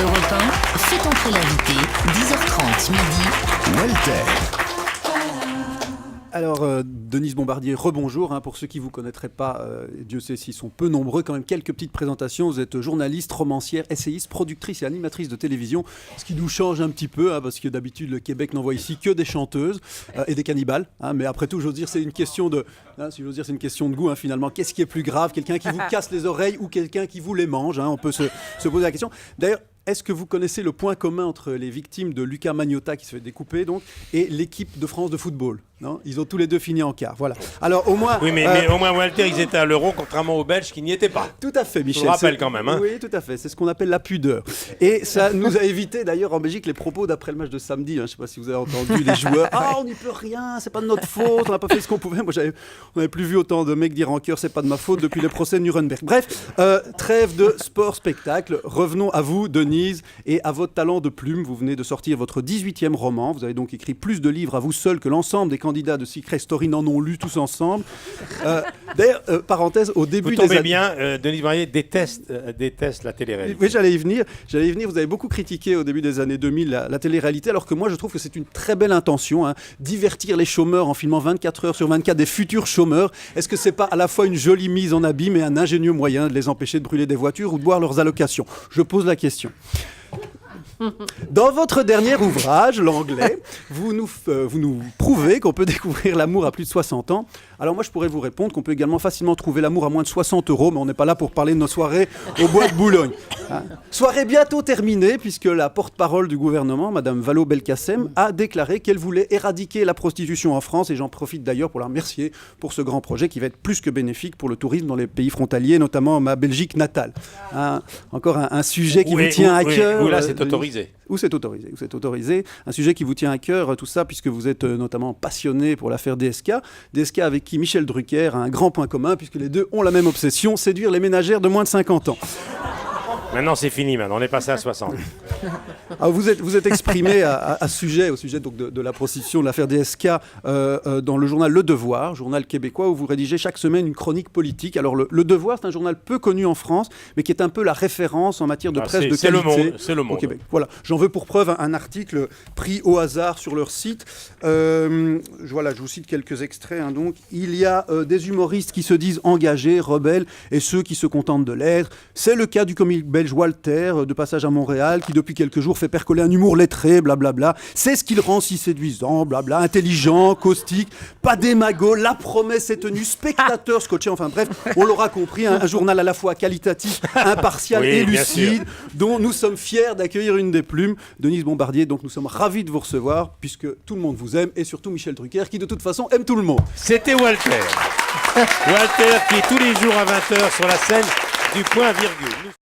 Europe 1, faites entrer l'invité, 10h30 midi. Walter. Alors, Denise Bombardier, rebonjour. Pour ceux qui ne vous connaîtraient pas, Dieu sait s'ils sont peu nombreux, quand même quelques petites présentations. Vous êtes journaliste, romancière, essayiste, productrice et animatrice de télévision, ce qui nous change un petit peu, parce que d'habitude, le Québec n'envoie ici que des chanteuses et des cannibales. Mais après tout, j'ose dire, c'est une question de, si j'ose dire, c'est une question de goût, finalement. Qu'est-ce qui est plus grave, quelqu'un qui vous casse les oreilles ou quelqu'un qui vous les mange, on peut se poser la question. D'ailleurs, est-ce que vous connaissez le point commun entre les victimes de Lucas Magnotta qui se fait découper donc, et l'équipe de France de football? Non, ils ont tous les deux fini en quart. Voilà. Alors au moins. Oui, mais au moins Walter, ils étaient à l'Euro, contrairement aux Belges qui n'y étaient pas. Tout à fait, Michel. Je le rappelle quand même. Oui, tout à fait. C'est ce qu'on appelle la pudeur. Et ça nous a évité d'ailleurs en Belgique les propos d'après le match de samedi. Je ne sais pas si vous avez entendu les joueurs. On n'y peut rien, c'est pas de notre faute, on n'a pas fait ce qu'on pouvait. Moi, on n'avait plus vu autant de mecs dire en cœur, c'est pas de ma faute depuis les procès de Nuremberg. Bref, trêve de sport-spectacle. Revenons à vous, Denise, et à votre talent de plume. Vous venez de sortir votre 18e roman. Vous avez donc écrit plus de livres à vous seul que l'ensemble des candidats de Secret Story n'en ont lu tous ensemble. D'ailleurs, parenthèse, au début vous tombez bien, Denise Bombardier déteste la télé-réalité. Oui, j'allais y venir. Vous avez beaucoup critiqué au début des années 2000 la télé-réalité, alors que moi, je trouve que c'est une très belle intention. Divertir les chômeurs en filmant 24 heures sur 24 des futurs chômeurs. Est-ce que c'est pas à la fois une jolie mise en abîme et un ingénieux moyen de les empêcher de brûler des voitures ou de boire leurs allocations? Je pose la question. Dans votre dernier ouvrage, L'Anglais, vous nous prouvez qu'on peut découvrir l'amour à plus de 60 ans. Alors moi, je pourrais vous répondre qu'on peut également facilement trouver l'amour à moins de 60 €, mais on n'est pas là pour parler de nos soirées au bois de Boulogne. Soirée bientôt terminée, puisque la porte-parole du gouvernement, Madame Vallaud-Belkacem, a déclaré qu'elle voulait éradiquer la prostitution en France, et j'en profite d'ailleurs pour la remercier pour ce grand projet qui va être plus que bénéfique pour le tourisme dans les pays frontaliers, notamment ma Belgique natale. Encore un sujet qui vous tient à cœur. Où là, c'est autorisé. Où c'est autorisé. Un sujet qui vous tient à cœur, tout ça, puisque vous êtes notamment passionné pour l'affaire DSK. DSK avec qui Michel Drucker a un grand point commun, puisque les deux ont la même obsession, séduire les ménagères de moins de 50 ans. Maintenant, c'est fini, on est passé à 60. Alors vous êtes exprimé au sujet donc de la prostitution, de l'affaire DSK, dans le journal Le Devoir, journal québécois, où vous rédigez chaque semaine une chronique politique. Alors le Devoir, c'est un journal peu connu en France, mais qui est un peu la référence en matière de presse de qualité c'est le monde. Au Québec. Voilà, j'en veux pour preuve un article pris au hasard sur leur site. Je vous cite quelques extraits. Donc, il y a des humoristes qui se disent engagés, rebelles, et ceux qui se contentent de l'être. C'est le cas du comique belge Walter, de passage à Montréal, qui depuis quelques jours fait percoler un humour lettré, blablabla. C'est ce qui le rend si séduisant, blabla, intelligent, caustique, pas démago, la promesse est tenue, spectateur scotché, enfin bref, on l'aura compris, un journal à la fois qualitatif, impartial et lucide, dont nous sommes fiers d'accueillir une des plumes, Denise Bombardier. Donc nous sommes ravis de vous recevoir, puisque tout le monde vous aime, et surtout Michel Drucker, qui de toute façon aime tout le monde. C'était Walter. Walter qui est tous les jours à 20h sur la scène du Point Virgule.